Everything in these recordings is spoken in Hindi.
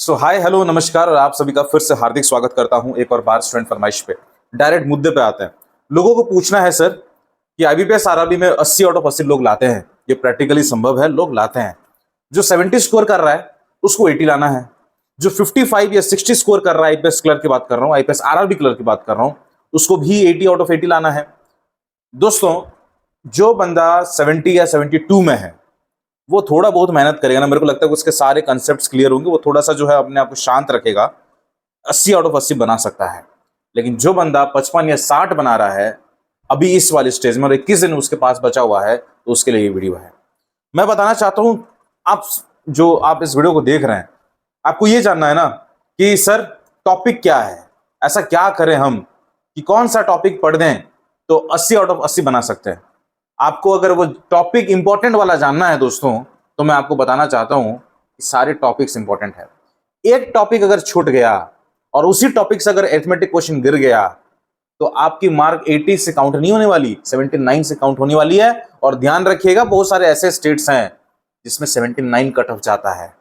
सो हाय हेलो नमस्कार और आप सभी का फिर से हार्दिक स्वागत करता हूं एक और बार स्टूडेंट फरमाइश पे। डायरेक्ट मुद्दे पे आते हैं। लोगों को पूछना है सर कि आईबीपीएस आरआरबी में 80 आउट ऑफ 80 लोग लाते हैं, ये प्रैक्टिकली संभव है? लोग लाते हैं। जो 70 स्कोर कर रहा है उसको 80 लाना है। जो 55 या 60 स्कोर कर रहा है, आईपीएस क्लर्क की बात कर रहा हूँ, आईपीएस आरआरबी क्लर्क की बात कर रहा हूँ, उसको भी 80 आउट ऑफ 80 लाना है। दोस्तों, जो बंदा 70 या 72 में है वो थोड़ा बहुत मेहनत करेगा ना, मेरे को लगता है कि उसके सारे कंसेप्ट्स क्लियर होंगे, वो थोड़ा सा जो है अपने आप को शांत रखेगा, 80 आउट ऑफ 80 बना सकता है। लेकिन जो बंदा 55 या 60 बना रहा है अभी इस वाले स्टेज में और 21 दिन उसके पास बचा हुआ है, तो उसके लिए ये वीडियो है। मैं बताना चाहता हूं, आप इस वीडियो को देख रहे हैं, आपको ये जानना है ना कि सर टॉपिक क्या है, ऐसा क्या करें हम कि कौन सा टॉपिक पढ़ दें तो 80 आउट ऑफ 80 बना सकते हैं। आपको अगर वो टॉपिक इंपॉर्टेंट वाला जानना है दोस्तों, तो मैं आपको बताना चाहता हूं कि सारे टॉपिक्स इंपॉर्टेंट है। एक टॉपिक अगर छूट गया और उसी टॉपिक से अगर अरिथमेटिक क्वेश्चन गिर गया तो आपकी मार्क 80 से काउंट नहीं होने वाली, 79 से काउंट होने वाली है। और ध्यान रखिएगा, बहुत सारे ऐसे स्टेट्स हैं जिसमें 79 कट ऑफ जाता है,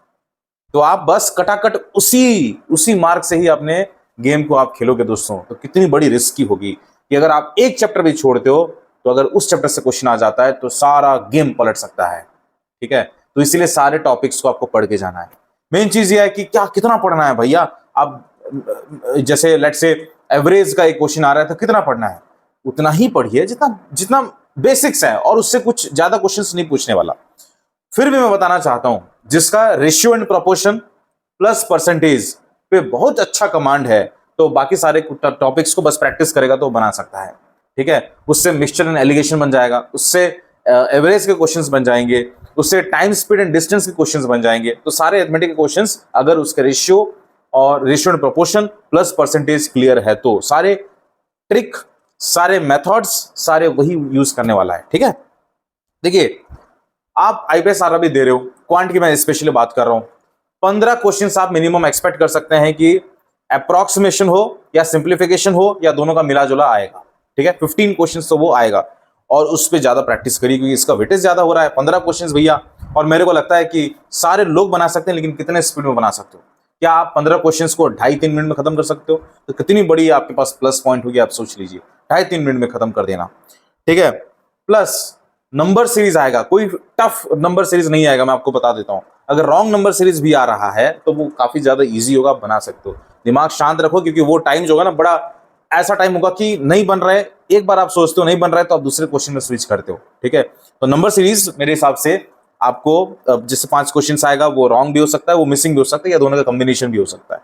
तो आप बस कटाकट उसी मार्क से ही अपने गेम को आप खेलोगे दोस्तों। तो कितनी बड़ी रिस्की होगी कि अगर आप एक चैप्टर भी छोड़ते हो तो अगर उस चैप्टर से क्वेश्चन आ जाता है तो सारा गेम पलट सकता है। ठीक है, तो इसीलिए सारे टॉपिक्स को आपको पढ़ के जाना है। मेन चीज ये है कि क्या कितना पढ़ना है भैया। आप जैसे लेट्स से एवरेज का एक क्वेश्चन आ रहा है तो कितना पढ़ना है, उतना ही पढ़िए जितना जितना बेसिक्स है, और उससे कुछ ज्यादा क्वेश्चंस नहीं पूछने वाला। फिर भी मैं बताना चाहता हूं, जिसका ratio and proportion plus percentage पे बहुत अच्छा कमांड है, तो बाकी सारे टॉपिक्स को बस प्रैक्टिस करेगा तो बना सकता है। ठीक है, उससे मिक्सचर एंड एलिगेशन बन जाएगा, उससे एवरेज के क्वेश्चंस बन जाएंगे, उससे टाइम स्पीड एंड डिस्टेंस के क्वेश्चंस बन जाएंगे। तो सारे अरिथमेटिक के क्वेश्चंस अगर उसके ratio and proportion plus percentage clear है तो सारे ट्रिक, सारे मेथड्स, सारे वही यूज करने वाला है। ठीक है, देखिए आप आईपीएस आरआरबी दे रहे हो, क्वांट की मैं स्पेशली बात कर रहा हूं, 15 क्वेश्चंस आप मिनिमम एक्सपेक्ट कर सकते हैं कि अप्रोक्सीमेशन हो या सिंप्लीफिकेशन हो या दोनों का मिला जुला आएगा। ठीक है, 15 क्वेश्चंस तो वो आएगा और उस पर ज्यादा प्रैक्टिस करिए क्योंकि इसका वेटेज ज्यादा हो रहा है। 15 क्वेश्चंस भैया, और मेरे को लगता है कि सारे लोग बना सकते हैं, लेकिन कितने स्पीड में बना सकते हो? क्या आप 15 क्वेश्चंस को 2.5-3 मिनट में खत्म कर सकते हो? तो कितनी बड़ी आपके पास प्लस पॉइंट होगी, आप सोच लीजिए, 2.5-3 मिनट में खत्म कर देना। ठीक है, प्लस नंबर सीरीज आएगा, कोई टफ नंबर सीरीज नहीं आएगा, मैं आपको बता देता हूं। अगर रॉन्ग नंबर सीरीज भी आ रहा है तो वो काफी ज्यादा इजी होगा, आप बना सकते हो। दिमाग शांत रखो क्योंकि वो टाइम जो होगा ना, बड़ा ऐसा टाइम होगा कि नहीं बन रहा है, एक बार आप सोचते हो नहीं बन रहा है तो आप दूसरे क्वेश्चन में स्विच करते हो। ठीक है, तो नंबर सीरीज मेरे हिसाब से आपको जैसे 5 क्वेश्चन आएगा, वो रॉन्ग भी हो सकता है, वो मिसिंग भी हो सकता है, या दोनों का कॉम्बिनेशन भी हो सकता है,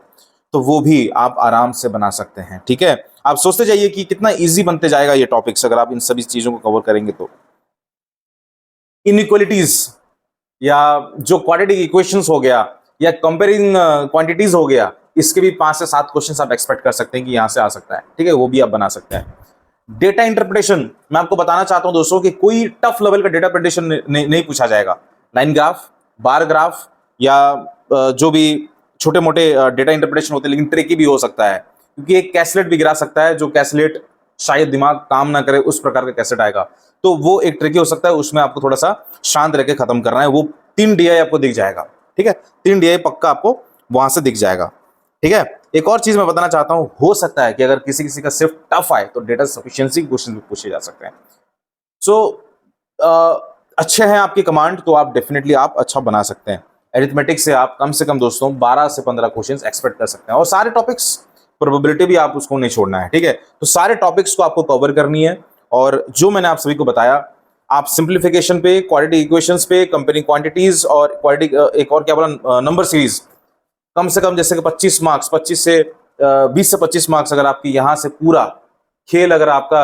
तो वो भी आप आराम से बना सकते हैं। ठीक है, आप सोचते जाइए कि कितना ईजी बनते जाएगा ये टॉपिक्स अगर आप इन सभी चीजों को कवर करेंगे तो। इनइक्वालिटीज या जो क्वाड्रेटिक इक्वेशंस हो गया या कंपेयरिंग क्वांटिटीज हो गया, इसके भी 5 से 7 क्वेश्चंस आप एक्सपेक्ट कर सकते हैं कि यहां से आ सकता है। ठीक है, वो भी आप बना सकते हैं। डेटा इंटरप्रिटेशन, मैं आपको बताना चाहता हूं दोस्तों कि कोई टफ लेवल का डेटा इंटरप्रिटेशन नहीं पूछा जाएगा। लाइन ग्राफ, बार ग्राफ या जो भी छोटे मोटे डेटा इंटरप्रिटेशन होते हैं, लेकिन ट्रिकी भी हो सकता है क्योंकि एक कैसलेट भी गिरा सकता है, जो कैसलेट शायद दिमाग काम ना करे उस प्रकार का कैसेट आएगा, तो वो एक ट्रिकी हो सकता है, उसमें आपको थोड़ा सा शांत रह के खत्म करना है। वो 3 DI आपको दिख जाएगा। ठीक है, 3 DI पक्का आपको वहां से दिख जाएगा। ठीक है, एक और चीज मैं बताना चाहता हूं, हो सकता है कि अगर किसी का सिर्फ टफ आए तो डेटा सफिशिएंसी के क्वेश्चन भी पूछे जा सकते हैं। सो अच्छे हैं आपके कमांड, तो आप डेफिनेटली आप अच्छा बना सकते हैं। अरिथमेटिक से आप कम से कम दोस्तों 12 से 15 क्वेश्चन एक्सपेक्ट कर सकते हैं, और सारे टॉपिक्स प्रोबेबिलिटी भी आप उसको नहीं छोड़ना है। ठीक है, तो सारे टॉपिक्स को आपको कवर करनी है, और जो मैंने आप सभी को बताया, आप सिंप्लीफिकेशन पे, क्वाड्रेटिक इक्वेशंस पे, कंपेयरिंग क्वांटिटीज और क्वाड्रेटिक एक और क्या बोला, नंबर सीरीज, कम से कम जैसे कि 25 मार्क्स, 20 से 25 मार्क्स अगर आपकी यहाँ से पूरा खेल अगर आपका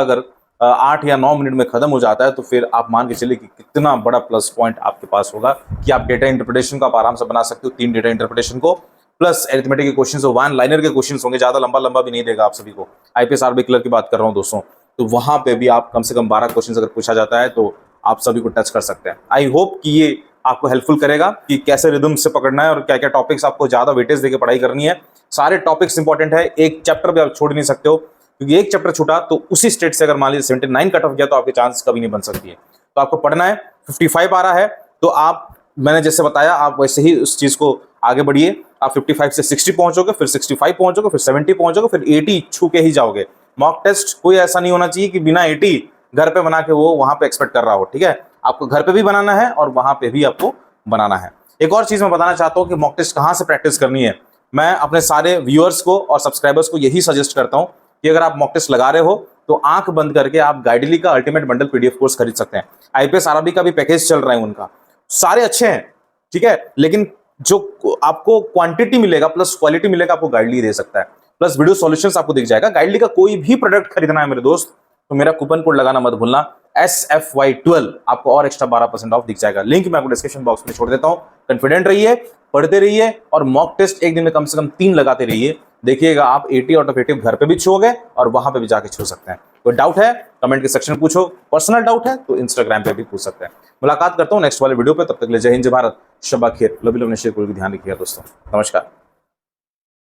8 या 9 मिनट में खत्म हो जाता है, तो फिर आप मान के चलिए कि कितना बड़ा प्लस पॉइंट आपके पास होगा कि आप डेटा इंटरप्रिटेशन को आप आराम से बना सकते हो, 3 डेटा इंटरप्रिटेशन को, प्लस अरिथमेटिक के क्वेश्चंस, 1 लाइनर के क्वेश्चंस होंगे, ज्यादा लंबा भी नहीं देगा आप सभी को। आईपीएस आरआरबी क्लर्क की बात कर रहा हूं दोस्तों, तो वहां पे भी आप कम से कम 12 क्वेश्चंस अगर पूछा जाता है तो आप सभी को टच कर सकते हैं। आई होप कि ये आपको हेल्पफुल करेगा कि कैसे रिदम से पकड़ना है और क्या क्या टॉपिक्स आपको ज्यादा वेटेज देकर पढ़ाई करनी है। सारे टॉपिक्स इंपॉर्टेंट है, एक चैप्टर भी आप छोड़ नहीं सकते हो, क्योंकि एक चैप्टर छूटा तो उसी स्टेट से अगर मान लीजिए 79 कट ऑफ गया तो आपके चांस कभी नहीं बन सकती है। तो आपको पढ़ना है। 55 आ रहा है तो आप, मैंने जैसे बताया, आप वैसे ही उस चीज को आगे बढ़िए आप 55 से 60 पहुंचोगे, फिर 65 पहुंचोगे, फिर 70 पहुंचोगे, फिर 80 छू के ही जाओगे। मॉक टेस्ट कोई ऐसा नहीं होना चाहिए कि बिना 80 घर पे बना के वो वहां पे एक्सपेक्ट कर रहा हो, ठीक है। आपको घर पे भी बनाना है और वहां पे भी आपको बनाना है। एक और चीज मैं बताना चाहता हूं कि मॉक टेस्ट कहां से प्रैक्टिस करनी है। मैं अपने सारे व्यूअर्स को और सब्सक्राइबर्स को यही सजेस्ट करता हूं कि अगर आप मॉक टेस्ट लगा रहे हो तो आंख बंद करके आप गाइडली का अल्टीमेट बंडल पीडीएफ कोर्स खरीद सकते हैं। आईपीएस आरआरबी का भी पैकेज चल रहा है उनका, सारे अच्छे हैं, ठीक है, लेकिन जो आपको क्वांटिटी मिलेगा प्लस क्वालिटी मिलेगा आपको गाइडली दे सकता है, प्लस वीडियो सॉल्यूशंस आपको दिख जाएगा। गाइडली का कोई भी प्रोडक्ट खरीदना है मेरे दोस्त तो मेरा कूपन कोड लगाना मत भूलना, SFY12, आपको और एक्स्ट्रा 12% ऑफ दिख जाएगा। लिंक मैं आपको डिस्क्रिप्शन बॉक्स में छोड़ देता हूं। कॉन्फिडेंट रहिए, पढ़ते रहिए और मॉक टेस्ट एक दिन में कम से कम 3 लगाते रहिए। देखिएगा आप 80 आउट ऑफ 80 घर पे भी छूओगे और वहां पे भी जाके छू सकते हैं। कोई डाउट है कमेंट के सेक्शन में पूछो, पर्सनल डाउट है तो इंस्टाग्राम पे भी पूछ सकते हैं। मुलाकात करता हूं नेक्स्ट वाले वीडियो पे, तब तक के लिए जय हिंद जय भारत, शब्बा खैर, लव यू लव नेशर, कोई भी ध्यान रखिएगा दोस्तों, नमस्कार।